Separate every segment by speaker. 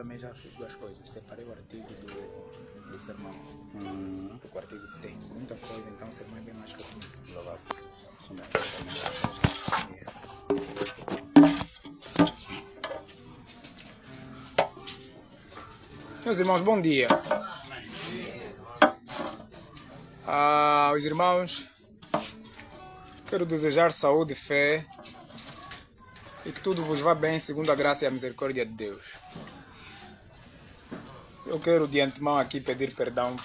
Speaker 1: também já fiz duas coisas. Separei o artigo do sermão. Porque o artigo tem muita coisa, então o sermão é bem mais resumido. Meus irmãos, bom dia. Aos irmãos, quero desejar saúde e fé e que tudo vos vá bem segundo a graça e a misericórdia de Deus. Eu quero de antemão aqui pedir perdão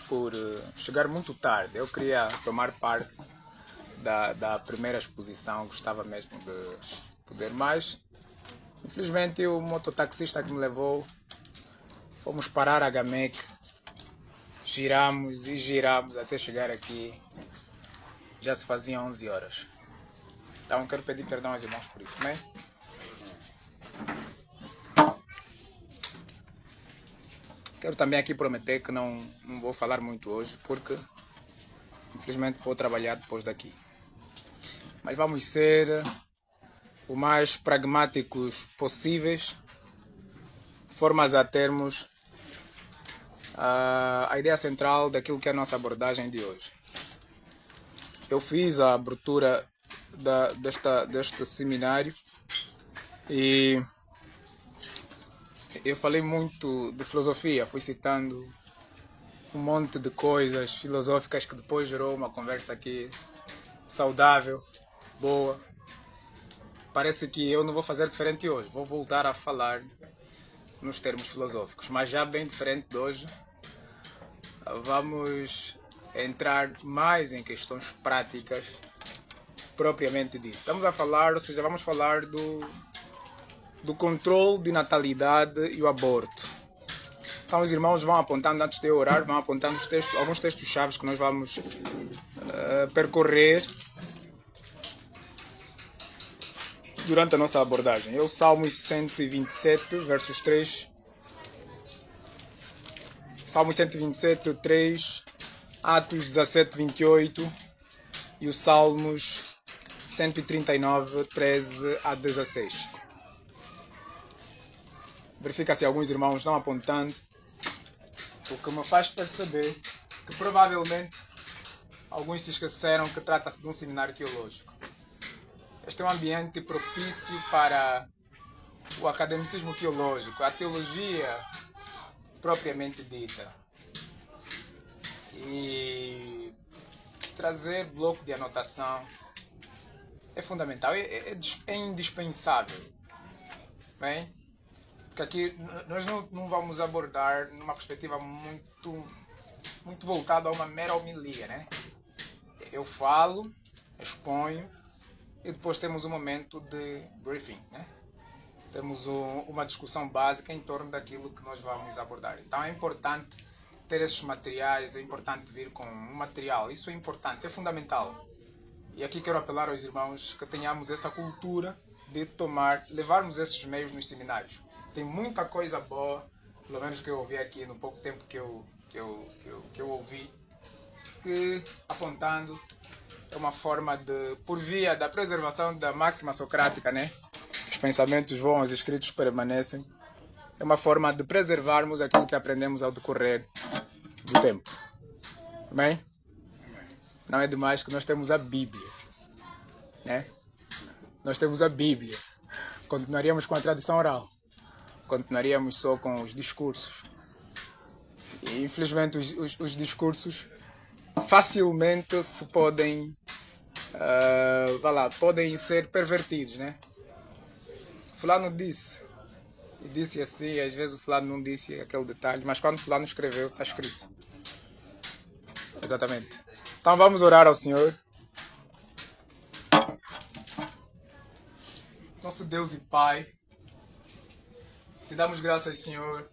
Speaker 1: por chegar muito tarde. Eu queria tomar parte da primeira exposição, gostava mesmo de poder, mas infelizmente o mototaxista que me levou, fomos parar a Gamec, giramos e giramos até chegar aqui, já se faziam 11 horas. Então quero pedir perdão aos irmãos por isso, né? Quero também aqui prometer que não vou falar muito hoje, porque infelizmente vou trabalhar depois daqui. Mas vamos ser o mais pragmáticos possíveis, formas a termos a ideia central daquilo que é a nossa abordagem de hoje. Eu fiz a abertura deste seminário e eu falei muito de filosofia, fui citando um monte de coisas filosóficas que depois gerou uma conversa aqui saudável, boa. Parece que eu não vou fazer diferente hoje, vou voltar a falar nos termos filosóficos, mas já bem diferente de hoje. Vamos entrar mais em questões práticas propriamente dito. Estamos a falar, ou seja, vamos falar do controle de natalidade e o aborto. Então os irmãos vão apontando, antes de eu orar, vão apontando os textos, alguns textos chaves que nós vamos percorrer durante a nossa abordagem. É o Salmos 127, versos 3. Salmos 127, 3, Atos 17, 28 e o Salmos 139, 13 a 16. Verifica se alguns irmãos estão apontando, o que me faz perceber que provavelmente alguns se esqueceram que trata-se de um seminário teológico. Este é um ambiente propício para o academicismo teológico, a teologia propriamente dita. E trazer bloco de anotação é fundamental, é indispensável. Bem? Porque aqui nós não vamos abordar numa perspectiva muito voltada a uma mera homilia, né? Eu falo, exponho e depois temos um momento de briefing, né? Temos uma discussão básica em torno daquilo que nós vamos abordar. Então é importante ter esses materiais, é importante vir com um material. Isso é importante, é fundamental. E aqui quero apelar aos irmãos que tenhamos essa cultura de levarmos esses meios nos seminários. Tem muita coisa boa, pelo menos que eu ouvi aqui no pouco tempo que eu ouvi, que apontando é uma forma de, por via da preservação da máxima socrática, né? Os pensamentos voam, os escritos permanecem. É uma forma de preservarmos aquilo que aprendemos ao decorrer do tempo. Amém? Não é demais que nós temos a Bíblia, né? Nós temos a Bíblia. Continuaríamos com a tradição oral. Continuaríamos só com os discursos. E infelizmente os discursos facilmente se podem podem ser pervertidos, né? Fulano disse, e disse assim, às vezes o fulano não disse aquele detalhe, mas quando o fulano escreveu, está escrito. Exatamente. Então vamos orar ao Senhor. Nosso Deus e Pai, te damos graças, Senhor,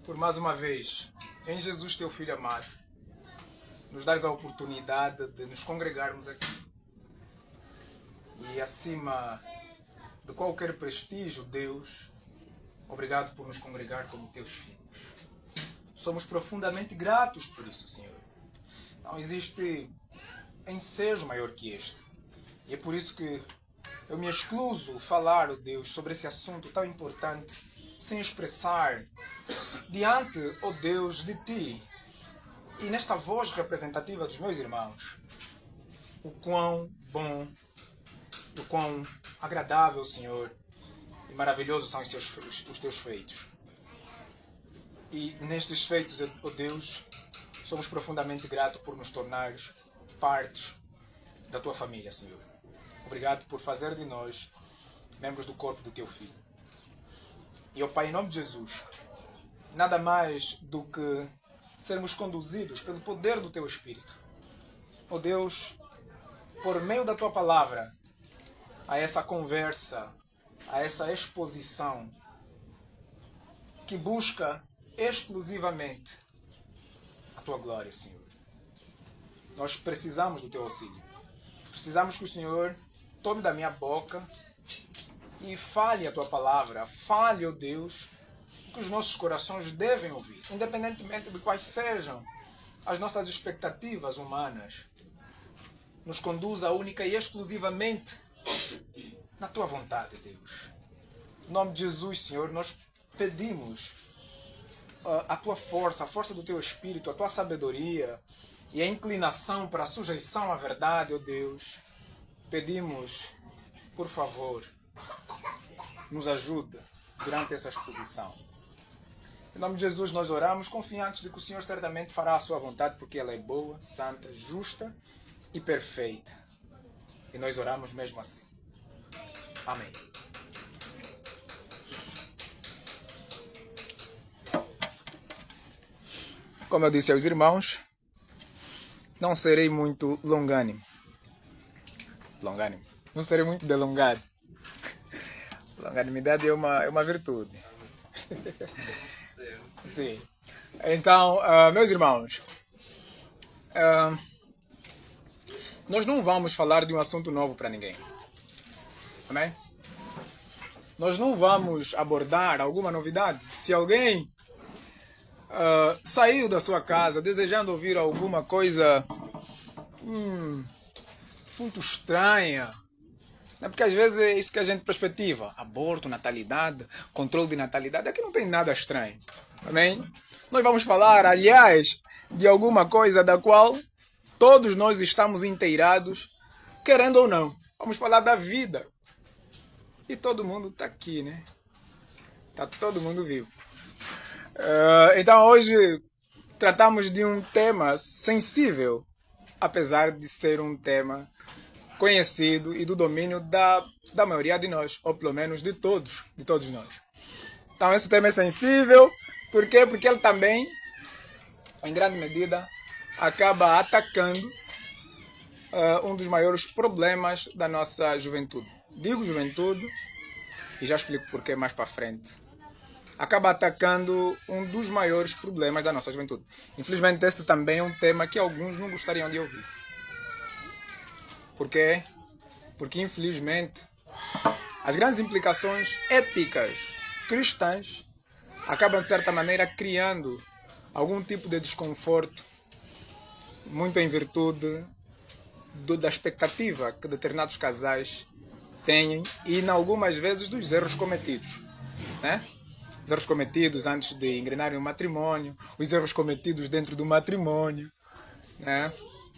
Speaker 1: por mais uma vez, em Jesus, teu Filho amado, nos dares a oportunidade de nos congregarmos aqui. E acima de qualquer prestígio, Deus, obrigado por nos congregar como teus filhos. Somos profundamente gratos por isso, Senhor. Não existe ensejo maior que este. E é por isso que eu me excluso falar, oh Deus, sobre esse assunto tão importante sem expressar diante, ó Deus, de Ti e nesta voz representativa dos meus irmãos, o quão bom, o quão agradável, Senhor, e maravilhoso são os Teus feitos. E nestes feitos, ó Deus, somos profundamente gratos por nos tornares partes da Tua família, Senhor. Obrigado por fazer de nós membros do corpo do Teu Filho. E, ó Pai, em nome de Jesus, nada mais do que sermos conduzidos pelo poder do Teu Espírito. Ó Deus, por meio da Tua Palavra, a essa conversa, a essa exposição que busca exclusivamente a Tua glória, Senhor. Nós precisamos do Teu auxílio. Precisamos que o Senhor tome da minha boca e fale a Tua palavra. Fale, ó Deus, o que os nossos corações devem ouvir, independentemente de quais sejam as nossas expectativas humanas. Nos conduza única e exclusivamente na Tua vontade, Deus. Em nome de Jesus, Senhor, nós pedimos a Tua força, a força do Teu Espírito, a Tua sabedoria e a inclinação para a sujeição à verdade, ó Deus. Pedimos, por favor, nos ajude durante essa exposição. Em nome de Jesus nós oramos, confiantes de que o Senhor certamente fará a Sua vontade, porque ela é boa, santa, justa e perfeita. E nós oramos mesmo assim. Amém. Como eu disse aos irmãos, não serei muito longânimo. Não serei muito delongado. Longanimidade é uma virtude. Sim. Então, meus irmãos, nós não vamos falar de um assunto novo para ninguém. Amém? Nós não vamos abordar alguma novidade. Se alguém saiu da sua casa desejando ouvir alguma coisa muito estranha, é porque às vezes é isso que a gente perspectiva. Aborto, natalidade, controle de natalidade, aqui não tem nada estranho. Amém? Nós vamos falar, aliás, de alguma coisa da qual todos nós estamos inteirados, querendo ou não. Vamos falar da vida. E todo mundo está aqui, né? Está todo mundo vivo. Então hoje tratamos de um tema sensível, apesar de ser um tema conhecido e do domínio da maioria de nós, ou pelo menos de todos nós. Então esse tema é sensível, por quê? Porque ele também, em grande medida, acaba atacando um dos maiores problemas da nossa juventude. Digo juventude, e já explico porquê mais para frente. Acaba atacando um dos maiores problemas da nossa juventude. Infelizmente, este também é um tema que alguns não gostariam de ouvir. Por quê? Porque, infelizmente, as grandes implicações éticas cristãs acabam, de certa maneira, criando algum tipo de desconforto, muito em virtude da expectativa que determinados casais têm e, em algumas vezes, dos erros cometidos, né? Os erros cometidos antes de engrenarem o matrimônio, os erros cometidos dentro do matrimônio, né?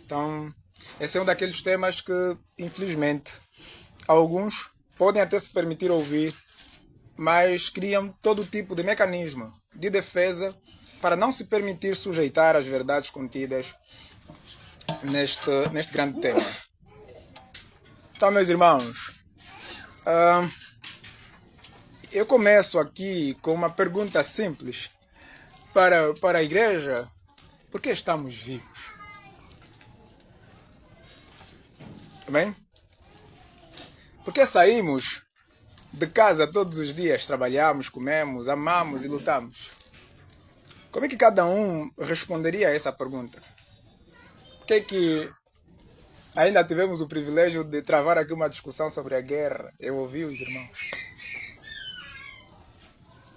Speaker 1: Então, esse é um daqueles temas que, infelizmente, alguns podem até se permitir ouvir, mas criam todo tipo de mecanismo de defesa para não se permitir sujeitar às verdades contidas neste grande tema. Então, meus irmãos, eu começo aqui com uma pergunta simples para a igreja. Por que estamos vivos? Bem? Por que saímos de casa todos os dias, trabalhamos, comemos, amamos e lutamos? Como é que cada um responderia a essa pergunta? Por que ainda tivemos o privilégio de travar aqui uma discussão sobre a guerra? Eu ouvi os irmãos.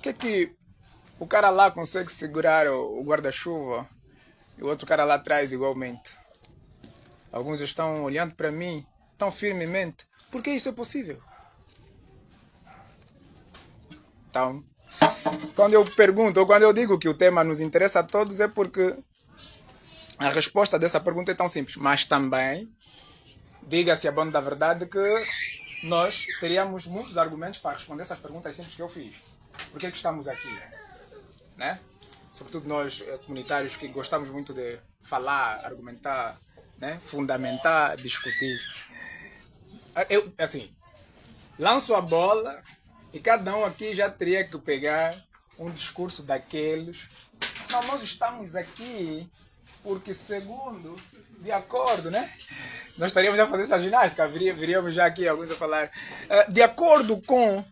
Speaker 1: Por que o cara lá consegue segurar o guarda-chuva e o outro cara lá atrás igualmente? Alguns estão olhando para mim tão firmemente. Por que isso é possível? Então, Quando eu pergunto, ou quando eu digo que o tema nos interessa a todos, é porque a resposta dessa pergunta é tão simples. Mas também, diga-se a bom da verdade que nós teríamos muitos argumentos para responder essas perguntas simples que eu fiz. Por que estamos aqui? Né? Sobretudo nós comunitários que gostamos muito de falar, argumentar, né? Fundamentar, discutir. Eu, assim, lanço a bola e cada um aqui já teria que pegar um discurso daqueles. Não, nós estamos aqui porque, segundo, de acordo, né? Nós estaríamos a fazer essa ginástica, viríamos já aqui alguns a falar. De acordo com.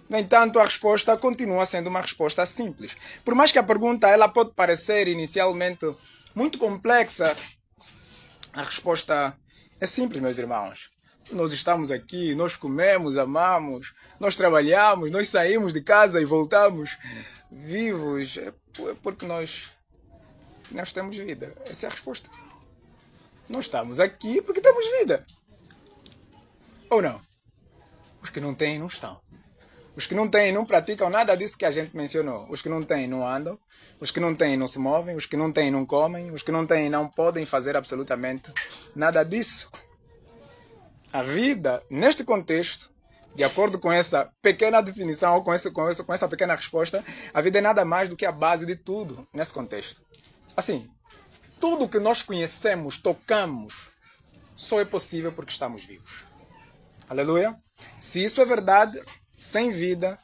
Speaker 1: No entanto, a resposta continua sendo uma resposta simples. Por mais que a pergunta ela pode parecer inicialmente muito complexa, a resposta é simples, meus irmãos. Nós estamos aqui, nós comemos, amamos, nós trabalhamos, nós saímos de casa e voltamos vivos. É porque nós temos vida. Essa é a resposta. Nós estamos aqui porque temos vida. Ou não? Os que não têm, não estão. Os que não têm não praticam nada disso que a gente mencionou. Os que não têm não andam. Os que não têm não se movem. Os que não têm não comem. Os que não têm não podem fazer absolutamente nada disso. A vida, neste contexto, de acordo com essa pequena definição, ou com essa pequena resposta, a vida é nada mais do que a base de tudo nesse contexto. Assim, tudo que nós conhecemos, tocamos, só é possível porque estamos vivos. Aleluia? Se isso é verdade, sem vida,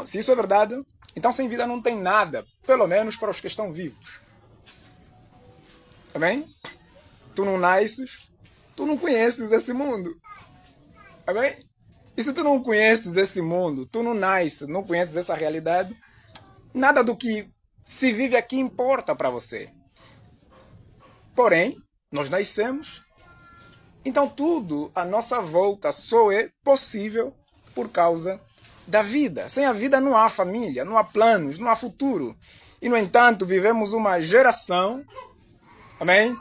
Speaker 1: se isso é verdade, então sem vida não tem nada, pelo menos para os que estão vivos. Amém? Tu não nasces, tu não conheces esse mundo. Amém? E se tu não conheces esse mundo, tu não nasces, não conheces essa realidade, nada do que se vive aqui importa para você. Porém, nós nascemos, então tudo à nossa volta só é possível por causa da vida. Sem a vida não há família, não há planos, não há futuro. E, no entanto, vivemos uma geração, amém?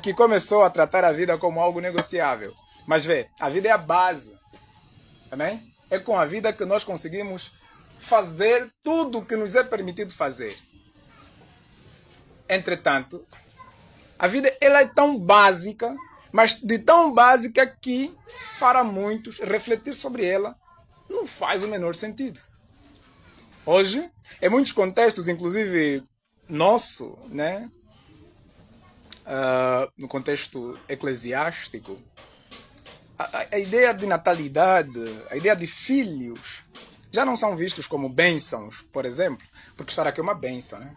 Speaker 1: Que começou a tratar a vida como algo negociável. Mas vê, a vida é a base. Amém? É com a vida que nós conseguimos fazer tudo o que nos é permitido fazer. Entretanto, a vida ela é tão básica, mas de tão básica que, para muitos, refletir sobre ela não faz o menor sentido. Hoje, em muitos contextos, inclusive nosso, né? No contexto eclesiástico, a ideia de natalidade, a ideia de filhos, já não são vistos como bênçãos, por exemplo, porque estar aqui é uma bênção, né?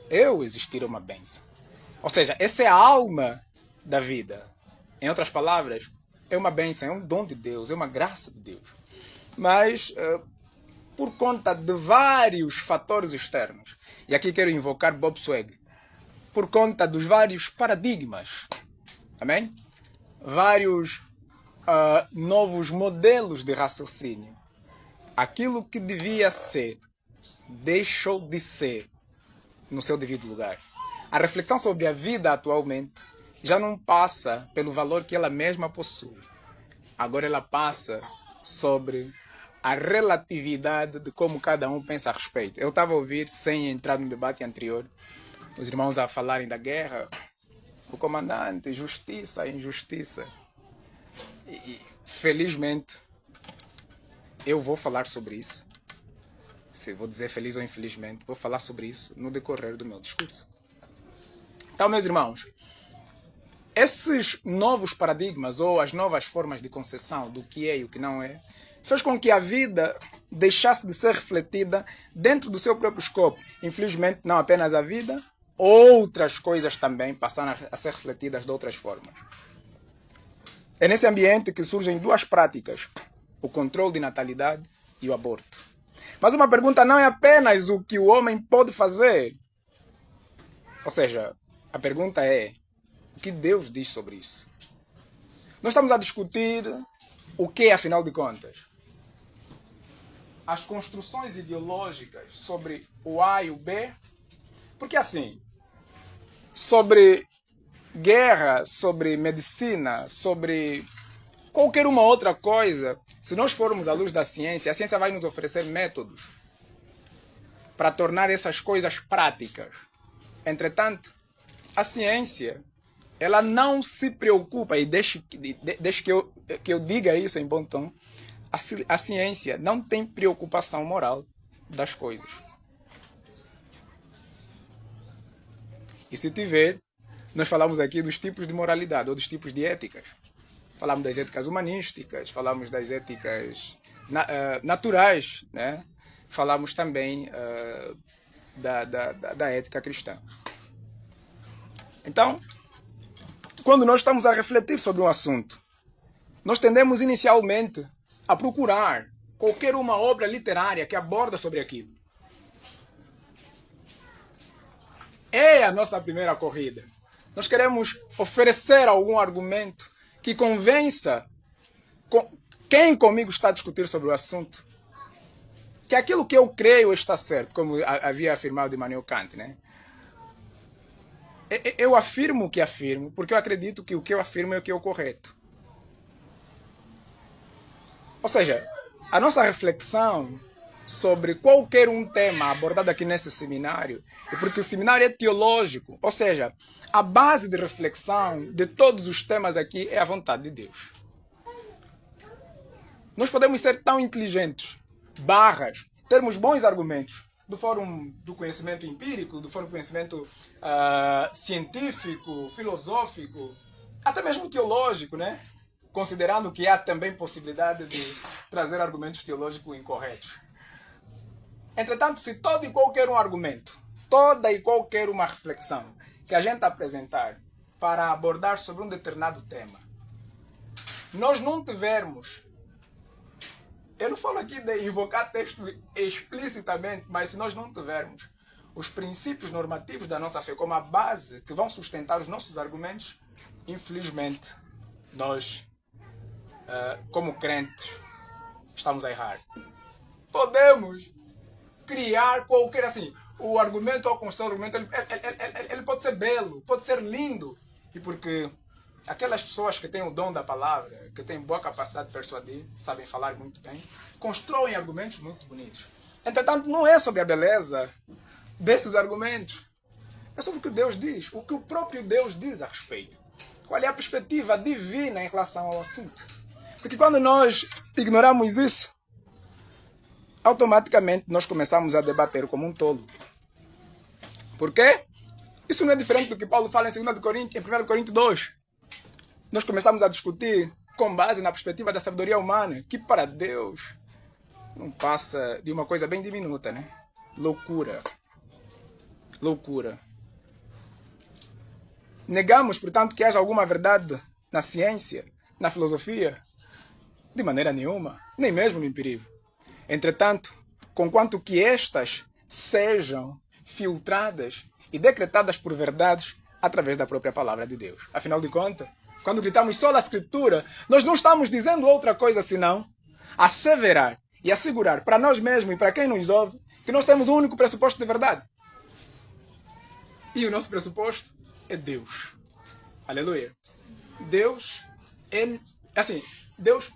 Speaker 1: Eu existir é uma bênção. Ou seja, essa é a alma da vida. Em outras palavras, é uma bênção, é um dom de Deus, é uma graça de Deus. Mas, por conta de vários fatores externos, e aqui quero invocar Bob Swag, por conta dos vários paradigmas, amém? Vários novos modelos de raciocínio. Aquilo que devia ser, deixou de ser no seu devido lugar. A reflexão sobre a vida atualmente já não passa pelo valor que ela mesma possui. Agora ela passa sobre a relatividade de como cada um pensa a respeito. Eu estava a ouvir, sem entrar no debate anterior, os irmãos a falarem da guerra, o comandante, justiça, injustiça. E felizmente, eu vou falar sobre isso. Se vou dizer feliz ou infelizmente, vou falar sobre isso no decorrer do meu discurso. Então, meus irmãos, esses novos paradigmas ou as novas formas de concepção do que é e o que não é, fez com que a vida deixasse de ser refletida dentro do seu próprio escopo. Infelizmente, não apenas a vida, outras coisas também passaram a ser refletidas de outras formas. É nesse ambiente que surgem duas práticas, o controle de natalidade e o aborto. Mas uma pergunta não é apenas o que o homem pode fazer. Ou seja, a pergunta é, o que Deus diz sobre isso? Nós estamos a discutir o que, afinal de contas? As construções ideológicas sobre o A e o B. Porque assim, sobre guerra, sobre medicina, sobre qualquer uma outra coisa, Se nós formos à luz da ciência, a ciência vai nos oferecer métodos para tornar essas coisas práticas. Entretanto, a ciência, ela não se preocupa, e deixe que eu diga isso em bom tom, a ciência não tem preocupação moral das coisas. E se tiver, nós falamos aqui dos tipos de moralidade ou dos tipos de éticas. Falamos das éticas humanísticas, falamos das éticas naturais, né? Falamos também da ética cristã. Então, quando nós estamos a refletir sobre um assunto, nós tendemos inicialmente a procurar qualquer uma obra literária que aborda sobre aquilo. É a nossa primeira corrida. Nós queremos oferecer algum argumento que convença quem comigo está a discutir sobre o assunto que aquilo que eu creio está certo, como havia afirmado Immanuel Kant, né? Eu afirmo o que afirmo porque eu acredito que o que eu afirmo é o que é o correto. Ou seja, a nossa reflexão sobre qualquer um tema abordado aqui nesse seminário, é porque o seminário é teológico, ou seja, a base de reflexão de todos os temas aqui é a vontade de Deus. Nós podemos ser tão inteligentes, termos bons argumentos, do fórum do conhecimento empírico, do fórum do conhecimento científico, filosófico, até mesmo teológico, né? Considerando que há também possibilidade de trazer argumentos teológicos incorretos. Entretanto, se todo e qualquer um argumento, toda e qualquer uma reflexão que a gente apresentar para abordar sobre um determinado tema, nós não tivermos, eu não falo aqui de invocar texto explicitamente, mas se nós não tivermos os princípios normativos da nossa fé como a base que vão sustentar os nossos argumentos, infelizmente, nós, como crentes, estamos a errar. Podemos criar qualquer, assim, o argumento ao construir o argumento, ele pode ser belo, pode ser lindo, e porque aquelas pessoas que têm o dom da palavra, que têm boa capacidade de persuadir, sabem falar muito bem, constroem argumentos muito bonitos. Entretanto, não é sobre a beleza desses argumentos, é sobre o que Deus diz, o que o próprio Deus diz a respeito. Qual é a perspectiva divina em relação ao assunto? Porque quando nós ignoramos isso, automaticamente nós começamos a debater como um tolo. Por quê? Isso não é diferente do que Paulo fala em 1 Coríntios 2. Nós começamos a discutir com base na perspectiva da sabedoria humana, que para Deus não passa de uma coisa bem diminuta, né? Loucura. Loucura. Negamos, portanto, que haja alguma verdade na ciência, na filosofia? De maneira nenhuma, nem mesmo no empirismo. Entretanto, conquanto que estas sejam filtradas e decretadas por verdades através da própria palavra de Deus. Afinal de contas, quando gritamos sola a Escritura, nós não estamos dizendo outra coisa senão asseverar e assegurar para nós mesmos e para quem nos ouve que nós temos um único pressuposto de verdade. E o nosso pressuposto é Deus. Aleluia. Deus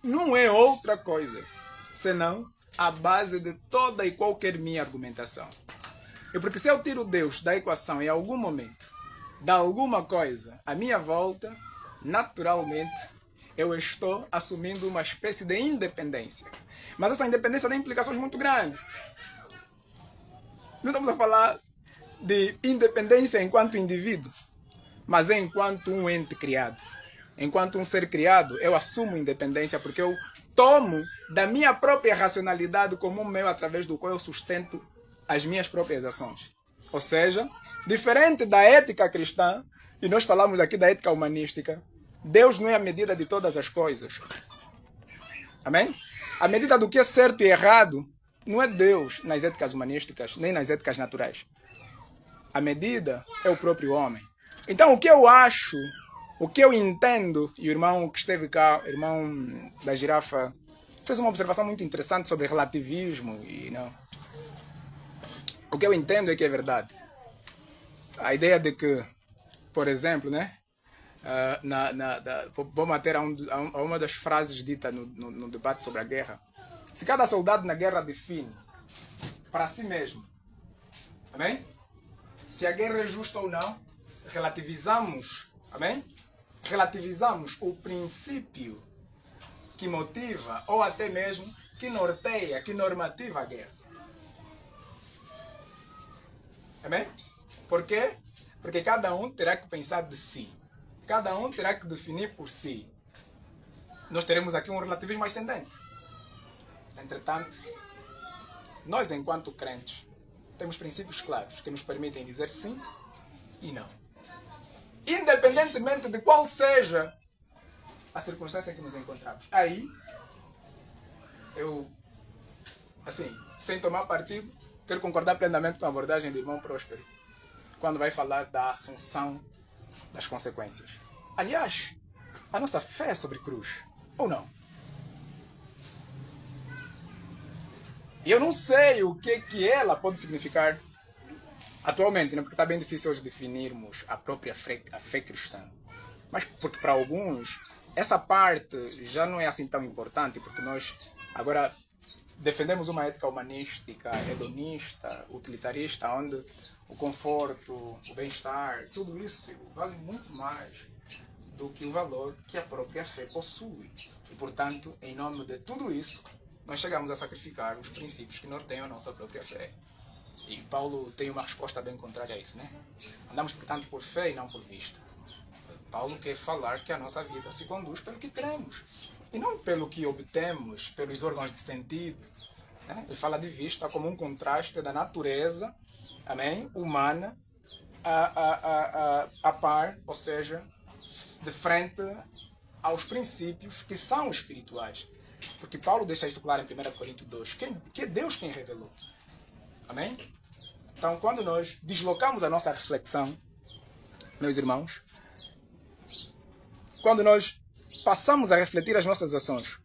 Speaker 1: não é outra coisa senão a base de toda e qualquer minha argumentação. E porque se eu tiro Deus da equação em algum momento, dá alguma coisa à minha volta, naturalmente eu estou assumindo uma espécie de independência. Mas essa independência tem implicações muito grandes. Não estamos a falar de independência enquanto indivíduo, mas enquanto um ente criado. Enquanto um ser criado, eu assumo independência porque eu tomo da minha própria racionalidade como um meio através do qual eu sustento as minhas próprias ações. Ou seja, diferente da ética cristã, e nós falamos aqui da ética humanística, Deus não é a medida de todas as coisas. Amém? A medida do que é certo e errado não é Deus nas éticas humanísticas, nem nas éticas naturais. A medida é o próprio homem. Então, o que eu acho, o que eu entendo, e o irmão que esteve cá, o irmão da girafa, fez uma observação muito interessante sobre relativismo. E não. O que eu entendo é que é verdade. A ideia de que, por exemplo, né, vou manter a uma das frases ditas no debate sobre a guerra. Se cada soldado na guerra define para si mesmo, amém? Se a guerra é justa ou não, relativizamos, amém? Relativizamos o princípio que motiva ou até mesmo que norteia, que normativa a guerra. Amém? Por quê? Porque cada um terá que pensar de si. Cada um terá que definir por si. Nós teremos aqui um relativismo ascendente. Entretanto, nós enquanto crentes temos princípios claros que nos permitem dizer sim e não. Independentemente de qual seja a circunstância em que nos encontramos. Aí, eu, assim, sem tomar partido, quero concordar plenamente com a abordagem do irmão Próspero, quando vai falar da assunção das consequências. Aliás, a nossa fé é sobre cruz, ou não? E eu não sei o que ela pode significar atualmente, né? Porque está bem difícil hoje definirmos a própria fé cristã. Mas porque para alguns, essa parte já não é assim tão importante, porque nós agora defendemos uma ética humanística, hedonista, utilitarista, onde o conforto, o bem-estar, tudo isso vale muito mais do que o valor que a própria fé possui. E, portanto, em nome de tudo isso, nós chegamos a sacrificar os princípios que norteiam a nossa própria fé. E Paulo tem uma resposta bem contrária a isso, né? Andamos, portanto, por fé e não por vista. Paulo quer falar que a nossa vida se conduz pelo que cremos e não pelo que obtemos pelos órgãos de sentido. Né? Ele fala de vista como um contraste da natureza, amém, humana a par, ou seja, de frente aos princípios que são espirituais. Porque Paulo deixa isso claro em 1 Coríntios 2, que é Deus quem revelou. Amém? Então, quando nós deslocamos a nossa reflexão, meus irmãos, quando nós passamos a refletir as nossas ações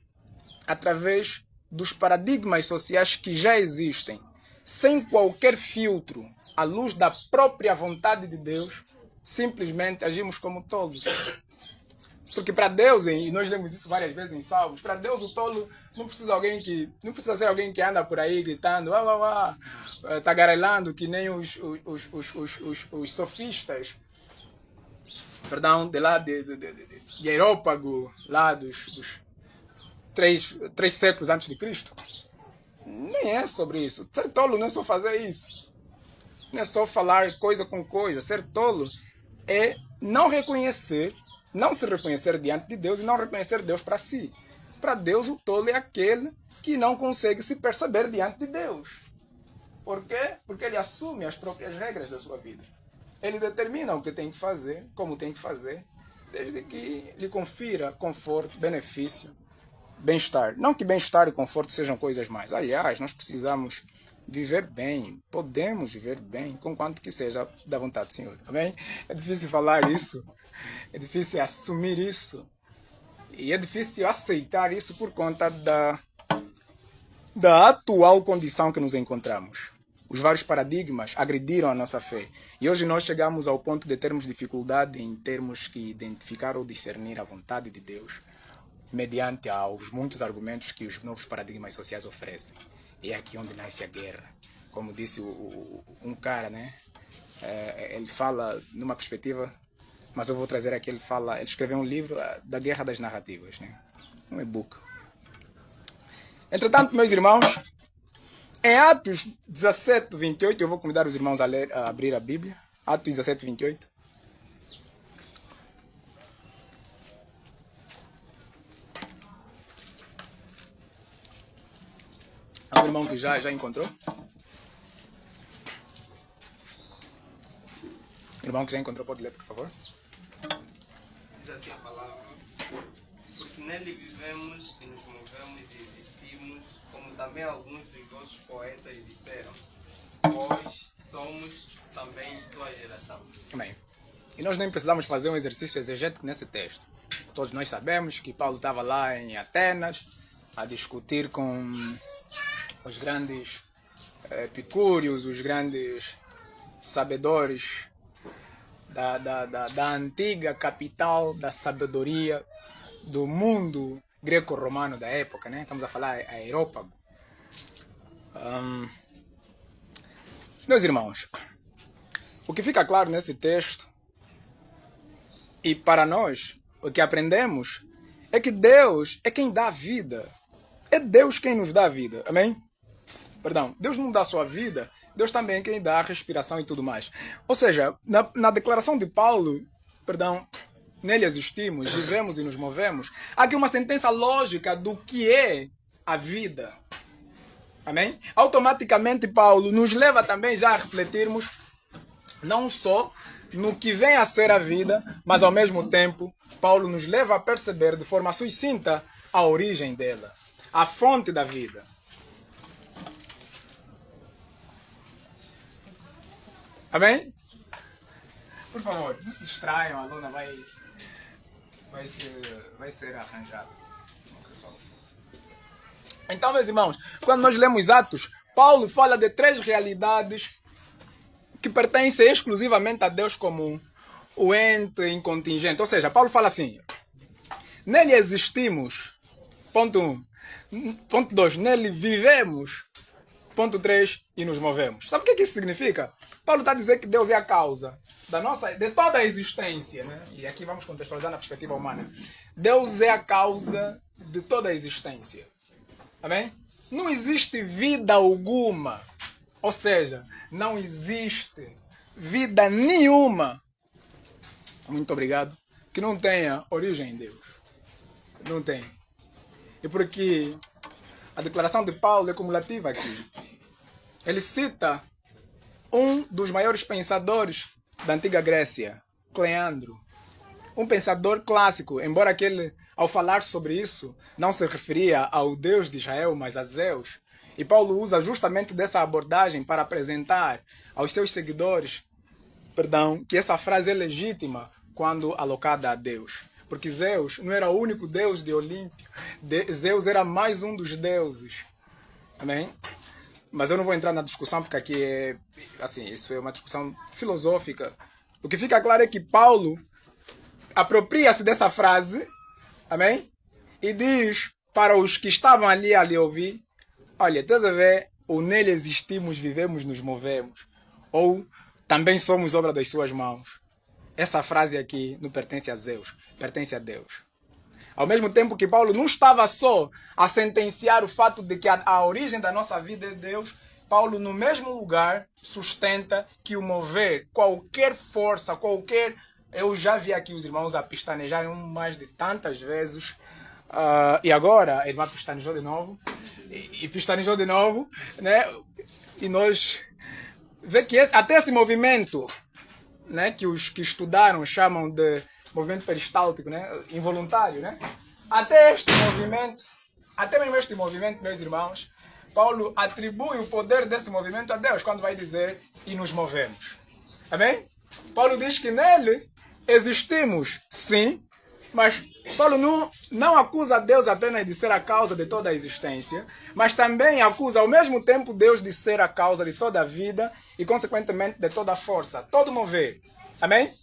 Speaker 1: através dos paradigmas sociais que já existem, sem qualquer filtro, à luz da própria vontade de Deus, simplesmente agimos como tolos. Porque para Deus, e nós lemos isso várias vezes em Salmos, para Deus o tolo não precisa ser alguém que anda por aí gritando, tagarelando, que nem os sofistas, perdão, de lá de Areópago, lá dos 3 séculos antes de Cristo. Nem é sobre isso. Ser tolo não é só fazer isso. Não é só falar coisa com coisa. Ser tolo é não se reconhecer diante de Deus e não reconhecer Deus para si. Para Deus, o tolo é aquele que não consegue se perceber diante de Deus. Por quê? Porque ele assume as próprias regras da sua vida. Ele determina o que tem que fazer, como tem que fazer, desde que lhe confira conforto, benefício, bem-estar. Não que bem-estar e conforto sejam coisas mais. Aliás, nós precisamos viver bem, podemos viver bem, conquanto que seja da vontade do Senhor. Amém? É difícil falar isso, é difícil assumir isso, e é difícil aceitar isso por conta da atual condição que nos encontramos. Os vários paradigmas agrediram a nossa fé. E hoje nós chegamos ao ponto de termos dificuldade em termos que identificar ou discernir a vontade de Deus mediante aos muitos argumentos que os novos paradigmas sociais oferecem. E é aqui onde nasce a guerra. Como disse um cara, né? Ele fala numa perspectiva, mas eu vou trazer aqui, ele escreveu um livro da Guerra das Narrativas, né? Um e-book. Entretanto, meus irmãos, em Atos 17, 28, eu vou convidar os irmãos a abrir a Bíblia. Atos 17, 28. Há um irmão que já encontrou? Irmão que já encontrou, pode ler, por favor?
Speaker 2: Diz assim a palavra: porque nele vivemos e nos movemos e existimos, como também alguns dos vossos poetas disseram, pois somos também sua geração.
Speaker 1: Amém. E nós nem precisamos fazer um exercício exegético nesse texto. Todos nós sabemos que Paulo estava lá em Atenas a discutir com os grandes epicúreos, os grandes sabedores da antiga capital da sabedoria do mundo greco-romano da época, né? Estamos a falar a Aerópago. Meus irmãos, o que fica claro nesse texto, e para nós, o que aprendemos, é que Deus é quem dá a vida. É Deus quem nos dá a vida. Amém? Perdão, Deus não dá só a vida, Deus também é quem dá a respiração e tudo mais. Ou seja, na declaração de Paulo, perdão, nele existimos, vivemos e nos movemos, há aqui uma sentença lógica do que é a vida. Amém? Automaticamente Paulo nos leva também já a refletirmos não só no que vem a ser a vida, mas ao mesmo tempo Paulo nos leva a perceber de forma sucinta a origem dela, a fonte da vida. Amém? Por favor, não se distraiam, a aluna vai ser arranjada. Então, meus irmãos, quando nós lemos Atos, Paulo fala de 3 realidades que pertencem exclusivamente a Deus como o ente incontingente. Ou seja, Paulo fala assim, nele existimos, ponto 1. Ponto 2, nele vivemos, ponto 3, e nos movemos. Sabe o que isso significa? Paulo está a dizer que Deus é a causa de toda a existência, né? E aqui vamos contextualizar na perspectiva humana. Deus é a causa de toda a existência. Amém? Não existe vida alguma, ou seja, não existe vida nenhuma, muito obrigado, que não tenha origem em Deus. Não tem. E porque a declaração de Paulo é cumulativa aqui. Ele cita um dos maiores pensadores da antiga Grécia, Cleandro. Um pensador clássico, embora aquele, ao falar sobre isso, não se referia ao Deus de Israel, mas a Zeus. E Paulo usa justamente dessa abordagem para apresentar aos seus seguidores, que essa frase é legítima quando alocada a Deus. Porque Zeus não era o único Deus de Olímpio. Zeus era mais um dos deuses. Amém? Mas eu não vou entrar na discussão, porque aqui é, assim, isso é uma discussão filosófica. O que fica claro é que Paulo apropria-se dessa frase, amém? E diz para os que estavam ali a lhe ouvir, olha, estás a ver, ou nele existimos, vivemos, nos movemos, ou também somos obra das suas mãos. Essa frase aqui não pertence a Zeus, pertence a Deus. Ao mesmo tempo que Paulo não estava só a sentenciar o fato de que a origem da nossa vida é Deus, Paulo no mesmo lugar sustenta que o mover, qualquer força, qualquer... Eu já vi aqui os irmãos a pestanejarem mais de tantas vezes, e agora a irmã pestanejou de novo, e pestanejou de novo, né? E nós vê que até esse movimento, né, que os que estudaram chamam de movimento peristáltico, né, involuntário, né? Até mesmo este movimento, meus irmãos, Paulo atribui o poder desse movimento a Deus quando vai dizer e nos movemos. Amém? Paulo diz que nele existimos, sim, mas Paulo não acusa Deus apenas de ser a causa de toda a existência, mas também acusa ao mesmo tempo Deus de ser a causa de toda a vida e, consequentemente, de toda a força, todo mover. Amém?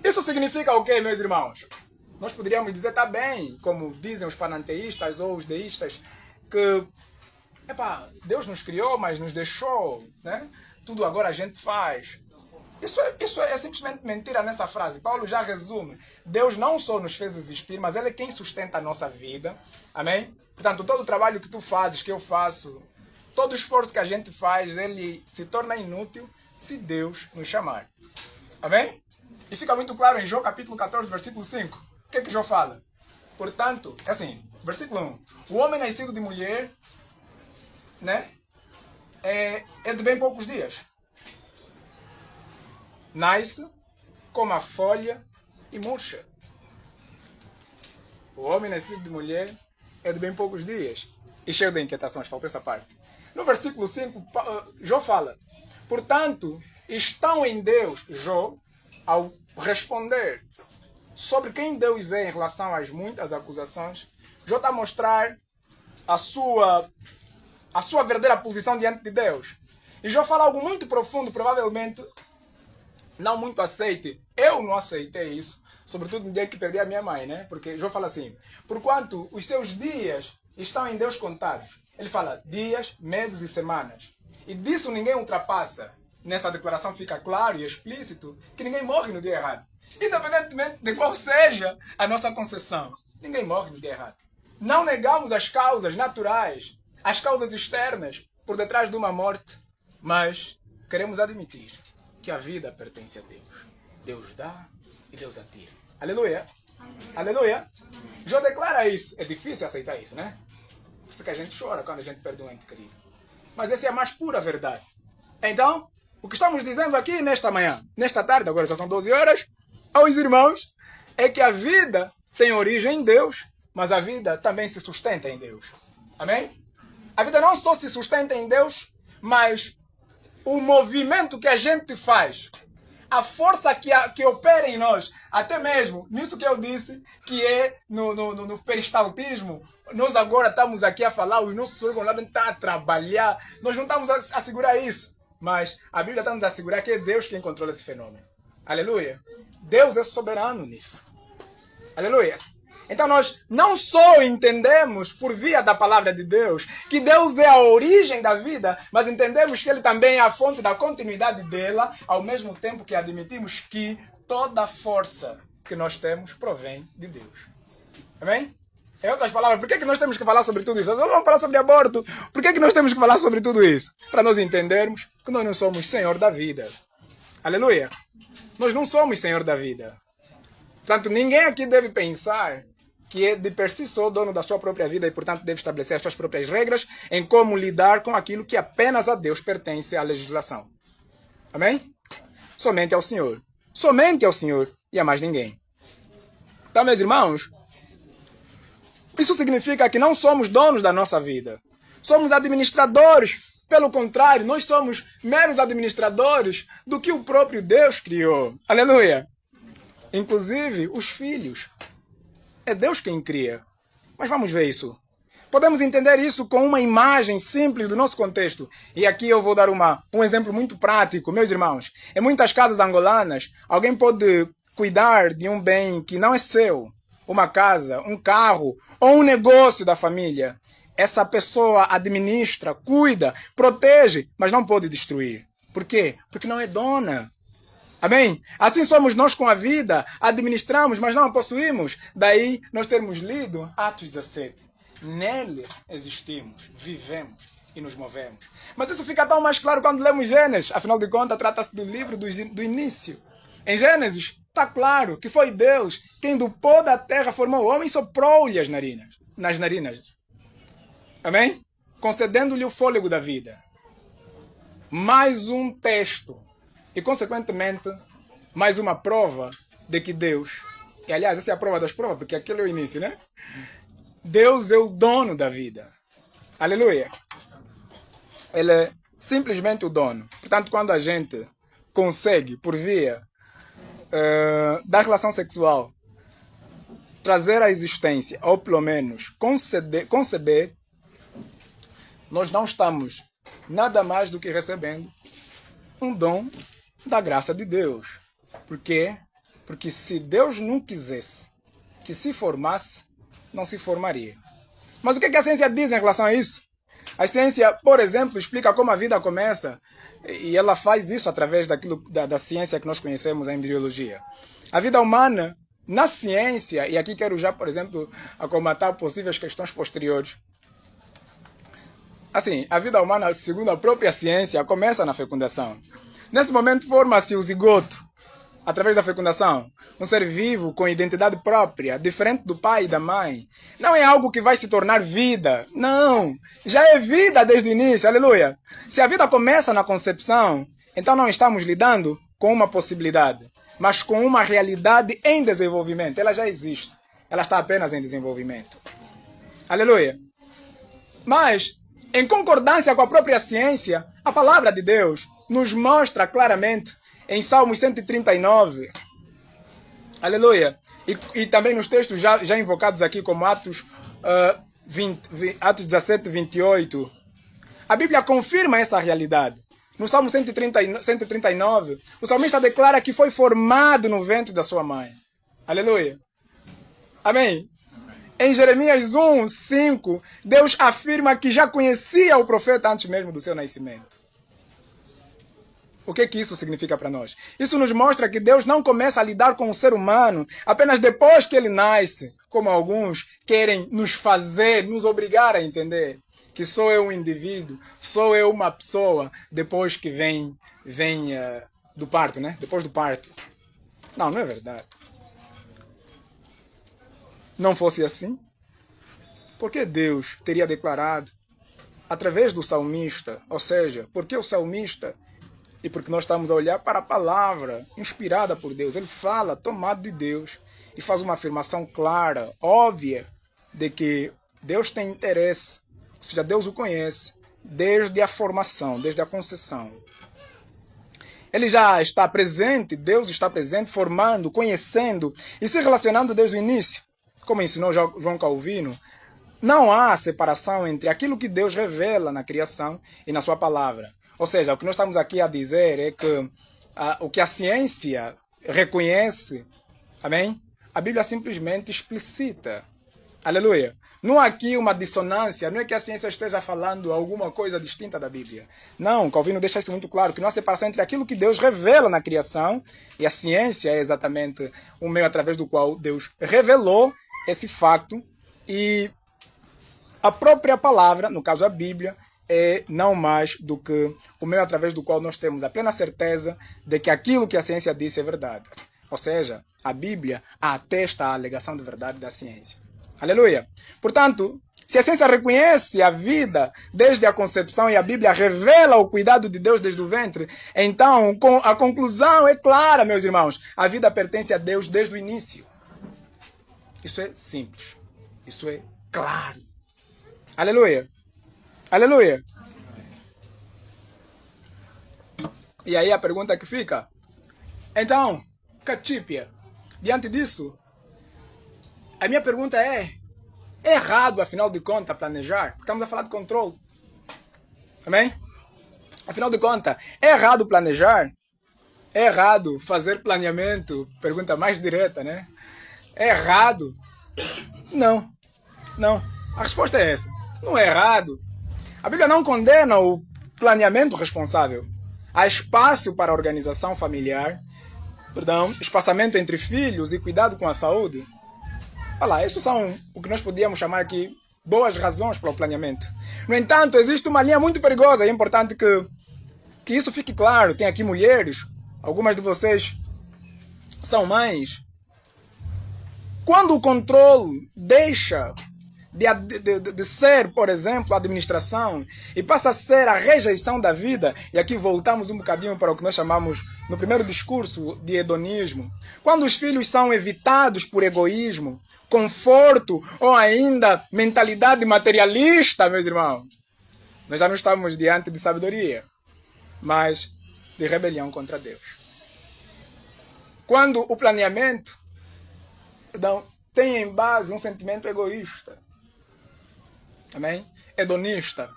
Speaker 1: Isso significa o quê, meus irmãos? Nós poderíamos dizer, tá bem, como dizem os pananteístas ou os deístas, que Deus nos criou, mas nos deixou, né? Tudo agora a gente faz. Isso é simplesmente mentira nessa frase. Paulo já resume. Deus não só nos fez existir, mas Ele é quem sustenta a nossa vida. Amém? Portanto, todo o trabalho que tu fazes, que eu faço, todo o esforço que a gente faz, ele se torna inútil se Deus nos chamar. Amém? E fica muito claro em João capítulo 14, versículo 5. O que é que João fala? Portanto, assim, versículo 1. O homem nascido de mulher, né, é de bem poucos dias. Nasce, como a folha e murcha. O homem nascido de mulher é de bem poucos dias. E cheio de inquietações, falta essa parte. No versículo 5, Jó fala, portanto, estão em Deus, Jó, ao responder sobre quem Deus é em relação às muitas acusações, Jó está a mostrar a sua verdadeira posição diante de Deus. E Jó fala algo muito profundo, provavelmente não muito aceite. Eu não aceitei isso, sobretudo no dia que perdi a minha mãe, né? Porque João fala assim, porquanto os seus dias estão em Deus contados. Ele fala dias, meses e semanas. E disso ninguém ultrapassa. Nessa declaração fica claro e explícito que ninguém morre no dia errado. Independentemente de qual seja a nossa concepção. Ninguém morre no dia errado. Não negamos as causas naturais, as causas externas por detrás de uma morte, mas queremos admitir que a vida pertence a Deus. Deus dá e Deus atira. Aleluia. Aleluia. Jó declara isso. É difícil aceitar isso, né? Por isso que a gente chora quando a gente perde um ente querido. Mas essa é a mais pura verdade. Então, o que estamos dizendo aqui nesta manhã, nesta tarde, agora já são 12 horas, aos irmãos, é que a vida tem origem em Deus, mas a vida também se sustenta em Deus. Amém? A vida não só se sustenta em Deus, mas o movimento que a gente faz, a força que opera em nós, até mesmo nisso que eu disse, que é no peristaltismo, nós agora estamos aqui a falar, os nossos órgãos estão a trabalhar, nós não estamos a segurar isso, mas a Bíblia está nos a assegurar que é Deus quem controla esse fenômeno. Aleluia. Deus é soberano nisso. Aleluia. Então nós não só entendemos por via da palavra de Deus que Deus é a origem da vida, mas entendemos que Ele também é a fonte da continuidade dela, ao mesmo tempo que admitimos que toda a força que nós temos provém de Deus. Amém? Em outras palavras, por que nós temos que falar sobre tudo isso? Nós vamos falar sobre aborto. Por que nós temos que falar sobre tudo isso? Para nós entendermos que nós não somos Senhor da vida. Aleluia. Nós não somos Senhor da vida. Portanto, ninguém aqui deve pensar que é de per si só dono da sua própria vida e, portanto, deve estabelecer as suas próprias regras em como lidar com aquilo que apenas a Deus pertence à legislação. Amém? Somente ao Senhor. Somente ao Senhor e a mais ninguém. Então, meus irmãos, isso significa que não somos donos da nossa vida. Somos administradores. Pelo contrário, nós somos meros administradores do que o próprio Deus criou. Aleluia! Inclusive, os filhos. É Deus quem cria. Mas vamos ver isso. Podemos entender isso com uma imagem simples do nosso contexto. E aqui eu vou dar um exemplo muito prático. Meus irmãos, em muitas casas angolanas, alguém pode cuidar de um bem que não é seu. Uma casa, um carro ou um negócio da família. Essa pessoa administra, cuida, protege, mas não pode destruir. Por quê? Porque não é dona. Amém? Assim somos nós com a vida, administramos, mas não a possuímos. Daí nós termos lido Atos 17. Nele existimos, vivemos e nos movemos. Mas isso fica tão mais claro quando lemos Gênesis. Afinal de contas, trata-se do livro do início. Em Gênesis, está claro que foi Deus quem do pó da terra formou o homem e soprou-lhe nas narinas. Amém? Concedendo-lhe o fôlego da vida. Mais um texto. E, consequentemente, mais uma prova de que Deus... E, aliás, essa é a prova das provas, porque aquele é o início, né? Deus é o dono da vida. Aleluia. Ele é simplesmente o dono. Portanto, quando a gente consegue, por via da relação sexual, trazer à existência, ou pelo menos conceber, nós não estamos nada mais do que recebendo um dom da graça de Deus. Por quê? Porque se Deus não quisesse que se formasse, não se formaria. Mas o que a ciência diz em relação a isso? A ciência, por exemplo, explica como a vida começa, e ela faz isso através da ciência que nós conhecemos, a embriologia. A vida humana, na ciência, e aqui quero já, por exemplo, acomatar possíveis questões posteriores. Assim, a vida humana, segundo a própria ciência, começa na fecundação. Nesse momento forma-se o zigoto, através da fecundação. Um ser vivo com identidade própria, diferente do pai e da mãe. Não é algo que vai se tornar vida. Não. Já é vida desde o início. Aleluia. Se a vida começa na concepção, então não estamos lidando com uma possibilidade, mas com uma realidade em desenvolvimento. Ela já existe. Ela está apenas em desenvolvimento. Aleluia. Mas, em concordância com a própria ciência, a palavra de Deus nos mostra claramente em Salmos 139, aleluia, e também nos textos já invocados aqui como Atos 17, 28, a Bíblia confirma essa realidade. No Salmo 139, o salmista declara que foi formado no ventre da sua mãe. Aleluia. Amém. Em Jeremias 1, 5, Deus afirma que já conhecia o profeta antes mesmo do seu nascimento. O que isso significa para nós? Isso nos mostra que Deus não começa a lidar com o ser humano apenas depois que ele nasce, como alguns querem nos fazer, nos obrigar a entender que sou eu um indivíduo, sou eu uma pessoa depois que vem do parto, né? Depois do parto. Não, não é verdade. Não fosse assim, porque Deus teria declarado através do salmista, ou seja, porque o salmista e porque nós estamos a olhar para a palavra inspirada por Deus. Ele fala, tomado de Deus, e faz uma afirmação clara, óbvia, de que Deus tem interesse, ou seja, Deus o conhece, desde a formação, desde a concepção. Ele já está presente, Deus está presente, formando, conhecendo e se relacionando desde o início. Como ensinou João Calvino, não há separação entre aquilo que Deus revela na criação e na sua palavra. Ou seja, o que nós estamos aqui a dizer é que o que a ciência reconhece, amém? A Bíblia simplesmente explicita. Aleluia. Não há aqui uma dissonância, não é que a ciência esteja falando alguma coisa distinta da Bíblia. Não, Calvino deixa isso muito claro, que não há separação entre aquilo que Deus revela na criação e a ciência é exatamente o meio através do qual Deus revelou esse fato e a própria palavra, no caso a Bíblia, é não mais do que o meio através do qual nós temos a plena certeza de que aquilo que a ciência disse é verdade. Ou seja, a Bíblia atesta a alegação de verdade da ciência. Aleluia! Portanto, se a ciência reconhece a vida desde a concepção e a Bíblia revela o cuidado de Deus desde o ventre, então a conclusão é clara, meus irmãos. A vida pertence a Deus desde o início. Isso é simples. Isso é claro. Aleluia! Aleluia! E aí a pergunta que fica, então, Catípia, diante disso, a minha pergunta é errado, afinal de contas, planejar? Porque estamos a falar de controle. Amém? Afinal de contas, é errado planejar? É errado fazer planeamento? Pergunta mais direta, né? É errado? Não. Não. A resposta é essa. Não é errado. A Bíblia não condena o planeamento responsável. Há espaço para a organização familiar, espaçamento entre filhos e cuidado com a saúde. Olha lá, isso são o que nós podíamos chamar aqui boas razões para o planeamento. No entanto, existe uma linha muito perigosa e é importante que isso fique claro. Tem aqui mulheres, algumas de vocês são mães. Quando o controle deixa de ser, por exemplo, a administração e passa a ser a rejeição da vida, e aqui voltamos um bocadinho para o que nós chamamos no primeiro discurso de hedonismo, quando os filhos são evitados por egoísmo, conforto ou ainda mentalidade materialista, meus irmãos, nós já não estamos diante de sabedoria, mas de rebelião contra Deus. Quando o planeamento tem em base um sentimento egoísta, amém? Hedonista,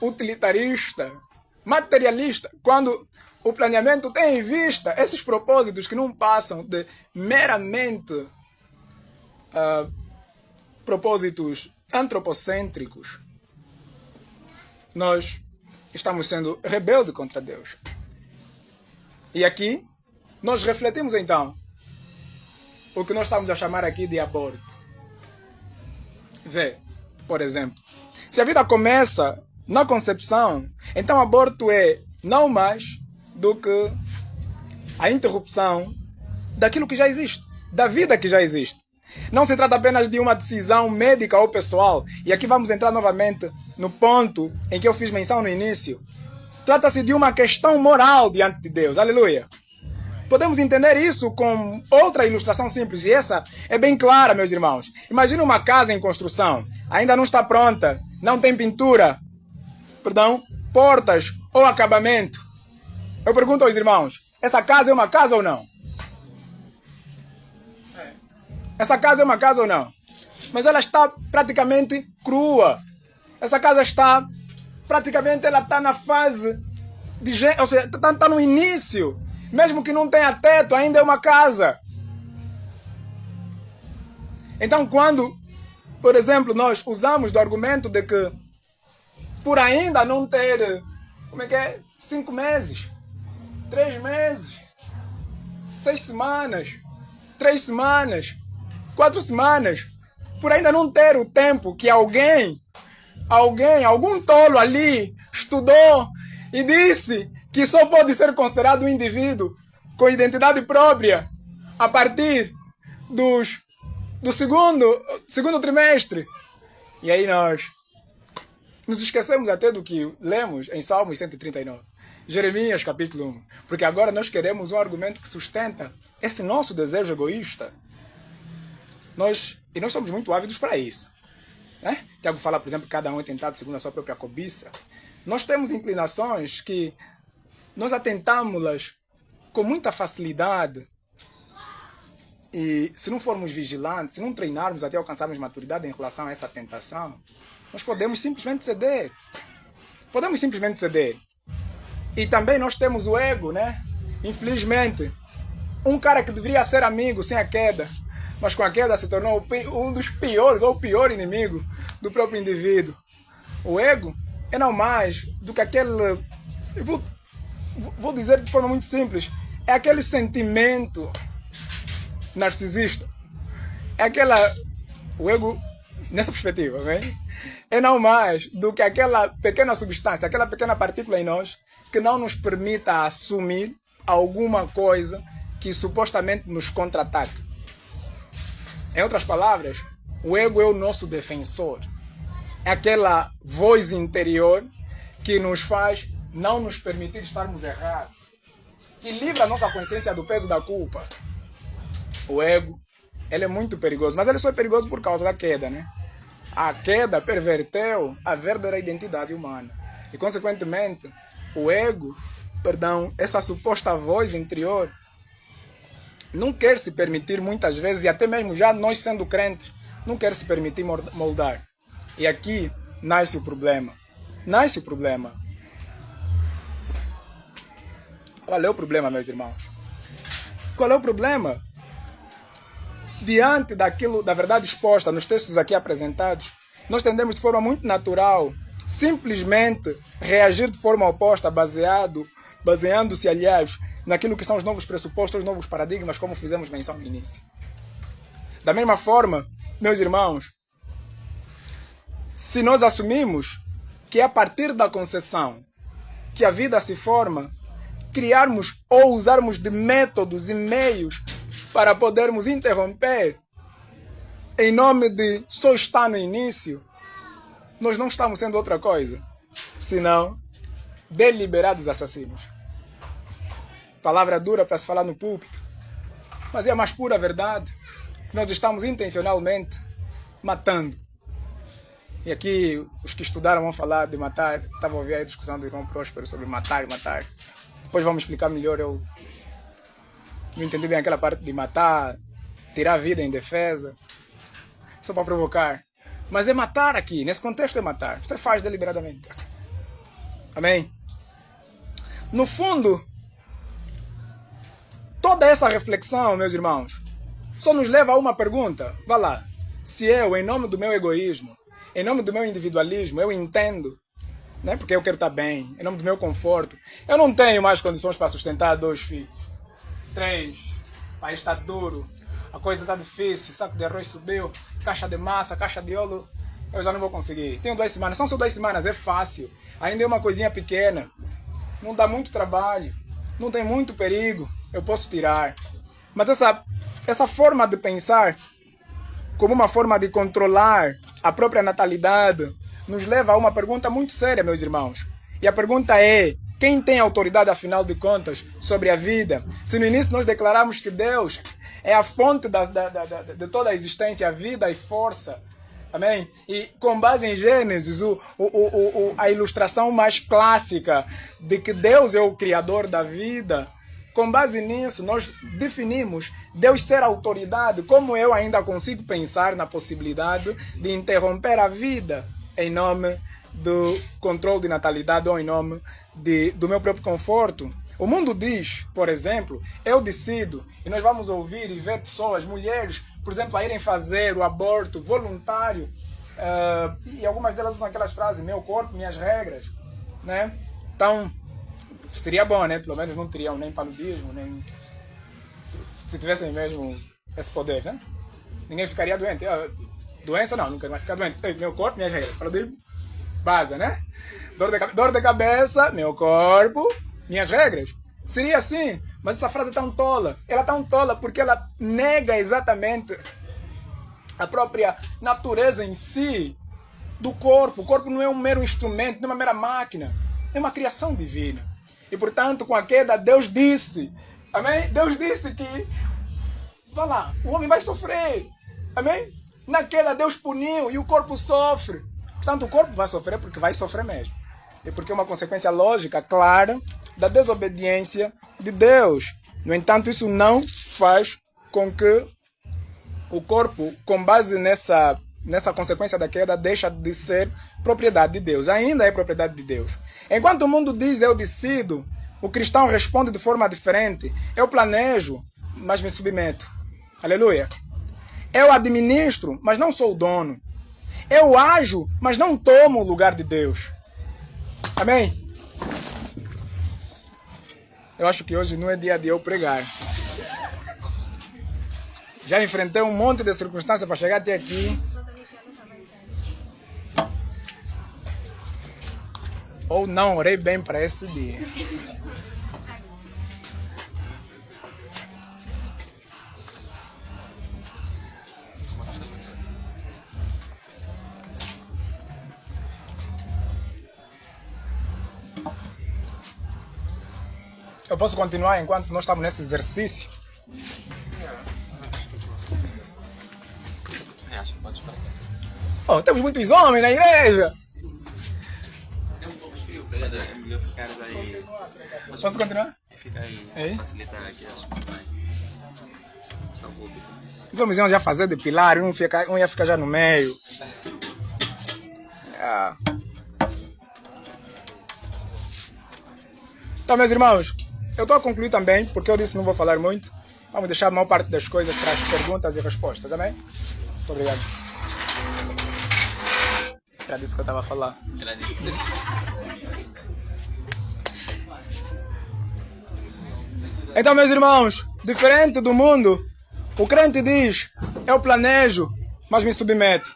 Speaker 1: utilitarista, materialista. Quando o planeamento tem em vista esses propósitos que não passam de meramente propósitos antropocêntricos, nós estamos sendo rebeldes contra Deus. E aqui nós refletimos então o que nós estamos a chamar aqui de aborto. Vê, por exemplo, se a vida começa na concepção, então aborto é não mais do que a interrupção daquilo que já existe, da vida que já existe. Não se trata apenas de uma decisão médica ou pessoal, e aqui vamos entrar novamente no ponto em que eu fiz menção no início. Trata-se de uma questão moral diante de Deus, aleluia. Podemos entender isso com outra ilustração simples, e essa é bem clara, meus irmãos. Imagina uma casa em construção, ainda não está pronta, não tem pintura, portas ou acabamento. Eu pergunto aos irmãos, essa casa é uma casa ou não? Essa casa é uma casa ou não? Mas ela está praticamente crua. Essa casa está, praticamente ela está na fase de gente, ou seja, está no início. Mesmo que não tenha teto, ainda é uma casa. Então, quando, por exemplo, nós usamos do argumento de que por ainda não ter, 5 meses, 3 meses, 6 semanas, 3 semanas, 4 semanas, por ainda não ter o tempo que algum tolo ali estudou e disse que só pode ser considerado um indivíduo com identidade própria a partir do segundo trimestre. E aí nós nos esquecemos até do que lemos em Salmos 139. Jeremias capítulo 1. Porque agora nós queremos um argumento que sustenta esse nosso desejo egoísta. Nós somos muito ávidos para isso. Né? Tiago fala, por exemplo, que cada um é tentado segundo a sua própria cobiça. Nós temos inclinações que nós atentamos-las com muita facilidade. E se não formos vigilantes, se não treinarmos até alcançarmos maturidade em relação a essa tentação, nós podemos simplesmente ceder. Podemos simplesmente ceder. E também nós temos o ego, né? Infelizmente, um cara que deveria ser amigo sem a queda, mas com a queda se tornou um dos piores, ou o pior inimigo do próprio indivíduo. O ego é não mais do que aquele... Eu vou dizer de forma muito simples. É aquele sentimento narcisista. É aquela... O ego, nessa perspectiva, bem? É não mais do que aquela pequena substância, aquela pequena partícula em nós que não nos permita assumir alguma coisa que supostamente nos contra-ataca. Em outras palavras, o ego é o nosso defensor. É aquela voz interior que nos faz não nos permitir estarmos errados, que livra a nossa consciência do peso da culpa. O ego, ele é muito perigoso, mas ele só é perigoso por causa da queda, né? A queda perverteu a verdadeira identidade humana. E, consequentemente, o ego, essa suposta voz interior, não quer se permitir muitas vezes, e até mesmo já nós sendo crentes, não quer se permitir moldar. E aqui nasce o problema. Nasce o problema. Qual é o problema, meus irmãos? Qual é o problema? Diante da verdade exposta nos textos aqui apresentados, nós tendemos de forma muito natural simplesmente reagir de forma oposta, baseando-se, aliás, naquilo que são os novos pressupostos, os novos paradigmas, como fizemos menção no início. Da mesma forma, meus irmãos, se nós assumimos que a partir da concepção que a vida se forma, criarmos ou usarmos de métodos e meios para podermos interromper em nome de só estar no início, nós não estamos sendo outra coisa, senão deliberados assassinos. Palavra dura para se falar no púlpito, mas é a mais pura verdade. Nós estamos intencionalmente matando. E aqui os que estudaram vão falar de matar. Estava a ouvir a discussão do irmão Próspero sobre matar e matar. Depois vamos explicar melhor. Eu não entendi bem aquela parte de matar, tirar a vida em defesa, só para provocar. Mas é matar aqui, nesse contexto é matar. Você faz deliberadamente. Amém? No fundo, toda essa reflexão, meus irmãos, só nos leva a uma pergunta. Vá lá. Se eu, em nome do meu egoísmo, em nome do meu individualismo, eu entendo, né, porque eu quero estar bem, em nome do meu conforto, eu não tenho mais condições para sustentar 2 filhos, 3, o país está duro, a coisa está difícil, saco de arroz subiu, caixa de massa, caixa de óleo, eu já não vou conseguir. Tenho 2 semanas, são só 2 semanas, é fácil, ainda é uma coisinha pequena, não dá muito trabalho, não tem muito perigo, eu posso tirar. Mas essa forma de pensar como uma forma de controlar a própria natalidade nos leva a uma pergunta muito séria, meus irmãos. E a pergunta é: quem tem autoridade, afinal de contas, sobre a vida? Se no início nós declaramos que Deus é a fonte de toda a existência, a vida e força, amém? E com base em Gênesis, a ilustração mais clássica de que Deus é o criador da vida, com base nisso, nós definimos Deus ser autoridade. Como eu ainda consigo pensar na possibilidade de interromper a vida em nome do controle de natalidade ou em nome do meu próprio conforto. O mundo diz, por exemplo, eu decido, e nós vamos ouvir e ver pessoas, mulheres, por exemplo, a irem fazer o aborto voluntário, e algumas delas usam aquelas frases, meu corpo, minhas regras, né? Então, seria bom, né? Pelo menos não teriam nem paludismo, nem... Se tivessem mesmo esse poder, né? Ninguém ficaria doente. Doença não, nunca vai ficar doente. Meu corpo, minhas regras. Paludismo, vaza, né? Dor de cabeça, meu corpo, minhas regras. Seria assim, mas essa frase é tão tola. Ela é tão tola porque ela nega exatamente a própria natureza em si do corpo. O corpo não é um mero instrumento, não é uma mera máquina. É uma criação divina. E portanto, com a queda, Deus disse, amém? Deus disse que, vá lá, o homem vai sofrer, amém? Na queda, Deus puniu e o corpo sofre. Portanto, o corpo vai sofrer porque vai sofrer mesmo. E porque é uma consequência lógica, clara, da desobediência de Deus. No entanto, isso não faz com que o corpo, com base nessa consequência da queda, deixa de ser propriedade de Deus. Ainda é propriedade de Deus. Enquanto o mundo diz eu decido, o cristão responde de forma diferente. Eu planejo, mas me submeto. Aleluia. Eu administro, mas não sou o dono. Eu ajo, mas não tomo o lugar de Deus. Amém? Eu acho que hoje não é dia de eu pregar. Já enfrentei um monte de circunstâncias para chegar até aqui. Ou não orei bem para esse dia. Eu posso continuar enquanto nós estamos nesse exercício?
Speaker 2: Acho que pode esperar.
Speaker 1: Oh, temos muitos homens na igreja.
Speaker 2: É um pouco frio, é melhor ficar aí.
Speaker 1: Posso continuar?
Speaker 2: Fica aí,
Speaker 1: É?
Speaker 2: facilitar aqui as coisas. Só um pouco.
Speaker 1: Os homens iam já fazer de pilar, um ia ficar já no meio. Então, meus irmãos, eu estou a concluir também, porque eu disse que não vou falar muito. Vamos deixar a maior parte das coisas para as perguntas e respostas, amém? Muito obrigado. Era disso que eu estava a falar. Então, meus irmãos, diferente do mundo, o crente diz, eu planejo, mas me submeto.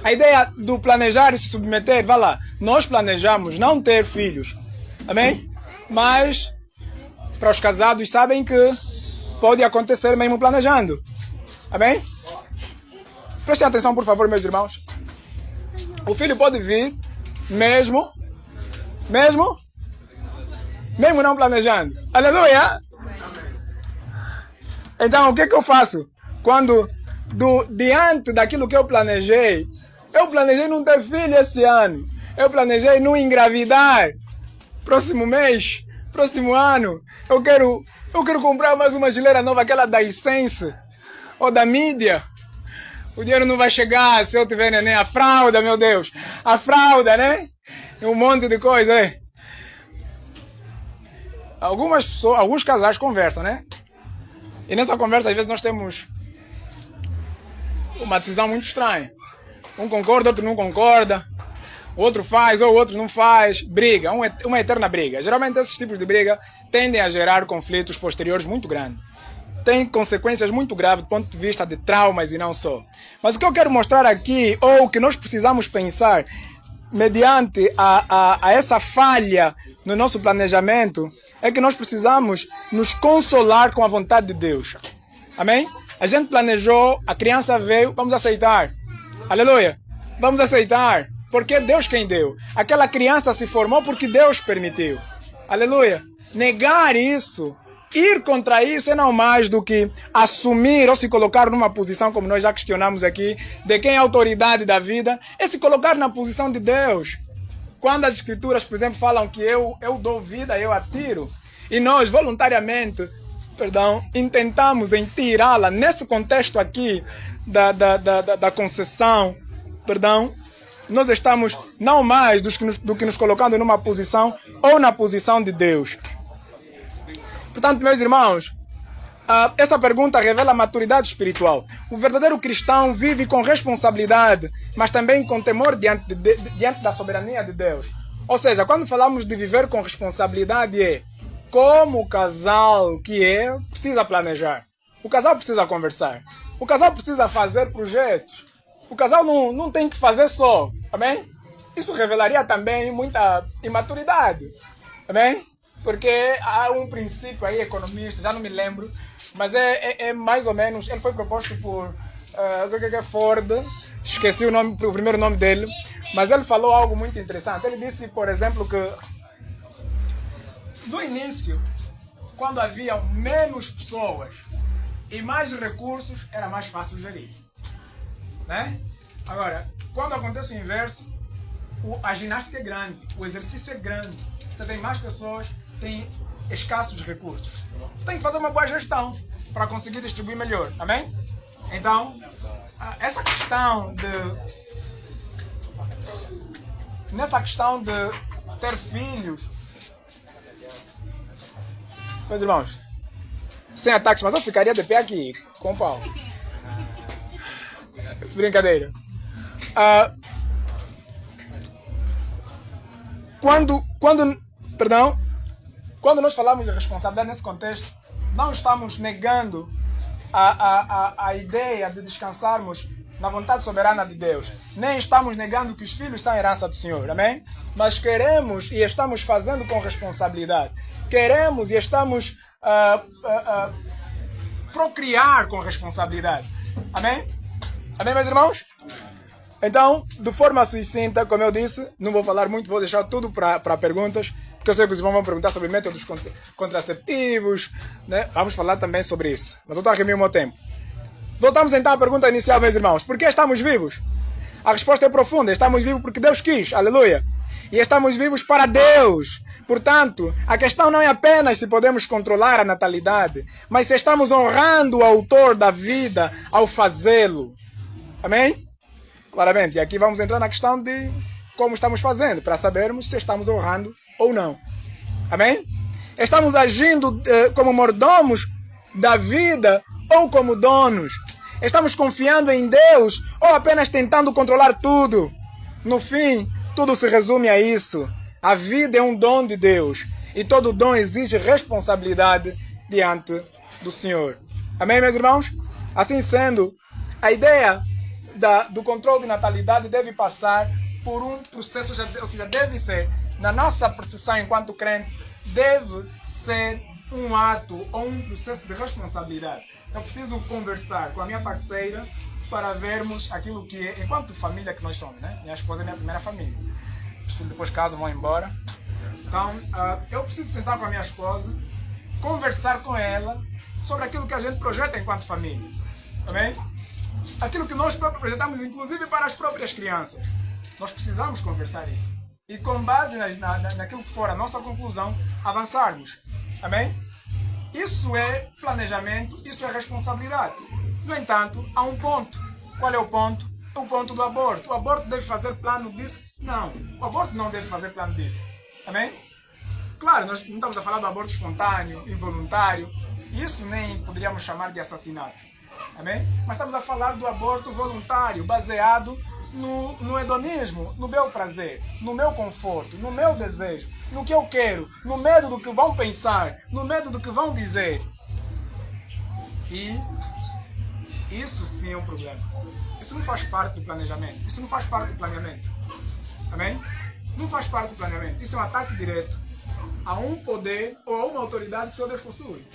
Speaker 1: A ideia do planejar e se submeter, vá lá, nós planejamos não ter filhos, amém? Mas, para os casados, sabem que pode acontecer mesmo planejando, amém? Prestem atenção, por favor, meus irmãos. O filho pode vir mesmo não planejando. Aleluia! Então, o que eu faço? Quando, diante daquilo que eu planejei não ter filho esse ano. Eu planejei não engravidar. Próximo mês, próximo ano, eu quero comprar mais uma geleira nova, aquela da Essence ou da Mídia. O dinheiro não vai chegar se eu tiver neném. A fralda, meu Deus. A fralda, né? Um monte de coisa, né? Alguns casais conversam, né? E nessa conversa, às vezes, nós temos uma decisão muito estranha. Um concorda, outro não concorda. O outro faz ou o outro não faz. Briga, uma eterna briga. Geralmente, esses tipos de briga tendem a gerar conflitos posteriores muito grandes. Tem consequências muito graves do ponto de vista de traumas e não só. Mas o que eu quero mostrar aqui, ou o que nós precisamos pensar, mediante a essa falha no nosso planejamento, é que nós precisamos nos consolar com a vontade de Deus. Amém? A gente planejou, a criança veio, vamos aceitar. Aleluia! Vamos aceitar, porque é Deus quem deu. Aquela criança se formou porque Deus permitiu. Aleluia! Negar isso, ir contra isso é não mais do que assumir ou se colocar numa posição, como nós já questionamos aqui, de quem é a autoridade da vida, é se colocar na posição de Deus. Quando as escrituras, por exemplo, falam que eu dou vida, eu atiro, e nós voluntariamente, intentamos em tirá-la, nesse contexto aqui da concessão, nós estamos não mais do que nos colocando numa posição ou na posição de Deus. Portanto, meus irmãos, essa pergunta revela a maturidade espiritual. O verdadeiro cristão vive com responsabilidade, mas também com temor diante da soberania de Deus. Ou seja, quando falamos de viver com responsabilidade, como o casal precisa planejar. O casal precisa conversar. O casal precisa fazer projetos. O casal não tem que fazer só. Amém? Isso revelaria também muita imaturidade. Amém? Porque há um princípio aí economista, já não me lembro, mas é mais ou menos, ele foi proposto por Ford, esqueci o primeiro nome dele, mas ele falou algo muito interessante. Ele disse, por exemplo, que no início, quando havia menos pessoas e mais recursos, era mais fácil gerir. Né? Agora, quando acontece o inverso, a ginástica é grande, o exercício é grande, você tem mais pessoas, tem escassos recursos. Você tem que fazer uma boa gestão para conseguir distribuir melhor. Amém? Então, nessa questão de ter filhos, meus irmãos, sem ataques, mas eu ficaria de pé aqui, com o pau. Brincadeira. Quando nós falamos de responsabilidade nesse contexto, não estamos negando a ideia de descansarmos na vontade soberana de Deus. Nem estamos negando que os filhos são herança do Senhor. Amém? Mas queremos e estamos fazendo com responsabilidade. Queremos e estamos procriar com responsabilidade. Amém? Amém, meus irmãos? Então, de forma sucinta, como eu disse, não vou falar muito, vou deixar tudo para perguntas, porque eu sei que os irmãos vão perguntar sobre métodos contraceptivos, né? Vamos falar também sobre isso. Mas eu estou a remir o meu tempo. Voltamos então à pergunta inicial, meus irmãos. Por que estamos vivos? A resposta é profunda. Estamos vivos porque Deus quis. Aleluia. E estamos vivos para Deus. Portanto, a questão não é apenas se podemos controlar a natalidade, mas se estamos honrando o autor da vida ao fazê-lo. Amém? Claramente. E aqui vamos entrar na questão de como estamos fazendo, para sabermos se estamos honrando ou não. Amém? Estamos agindo como mordomos da vida ou como donos? Estamos confiando em Deus ou apenas tentando controlar tudo? No fim, tudo se resume a isso. A vida é um dom de Deus e todo dom exige responsabilidade diante do Senhor. Amém, meus irmãos? Assim sendo, a ideia do controle de natalidade deve passar por um processo, ou seja, deve ser, na nossa percepção enquanto crente, deve ser um ato ou um processo de responsabilidade. Eu preciso conversar com a minha parceira para vermos aquilo que é, enquanto família que nós somos, né? Minha esposa é minha primeira família. Os filhos depois casam, vão embora. Então, eu preciso sentar com a minha esposa, conversar com ela sobre aquilo que a gente projeta enquanto família. Amém? Aquilo que nós próprios projetamos, inclusive para as próprias crianças. Nós precisamos conversar isso. E com base naquilo que for a nossa conclusão, avançarmos. Amém? Isso é planejamento, isso é responsabilidade. No entanto, há um ponto. Qual é o ponto? O ponto do aborto. O aborto deve fazer plano disso? Não. O aborto não deve fazer plano disso. Amém? Claro, nós não estamos a falar do aborto espontâneo, involuntário. Isso nem poderíamos chamar de assassinato. Amém? Mas estamos a falar do aborto voluntário, baseado no hedonismo, no meu prazer, no meu conforto, no meu desejo, no que eu quero, no medo do que vão pensar, no medo do que vão dizer. E isso sim é um problema. Isso não faz parte do planejamento. Isso não faz parte do planeamento. Amém? Não faz parte do planeamento. Isso é um ataque direto a um poder ou a uma autoridade que só Deus possui.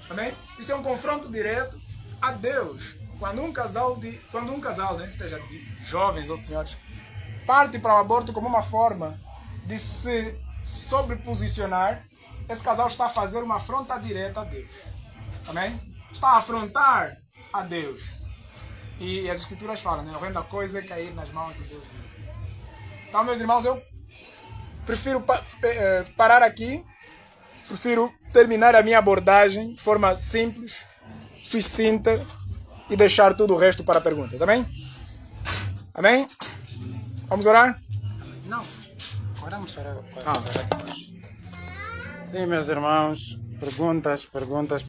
Speaker 1: Amém? Isso é um confronto direto a Deus. Quando um casal, né, seja de jovens ou senhores, parte para o aborto como uma forma de se sobreposicionar, esse casal está a fazer uma afronta direta a Deus. Amém? Está a afrontar a Deus. E as escrituras falam, né? A horrenda coisa é cair nas mãos de Deus. Então, meus irmãos, eu prefiro parar aqui, prefiro terminar a minha abordagem de forma simples, sucinta, e deixar tudo o resto para perguntas. Amém? Amém? Vamos orar?
Speaker 3: Não. Oramos para
Speaker 1: Ah.
Speaker 3: depois.
Speaker 4: Sim, meus irmãos, perguntas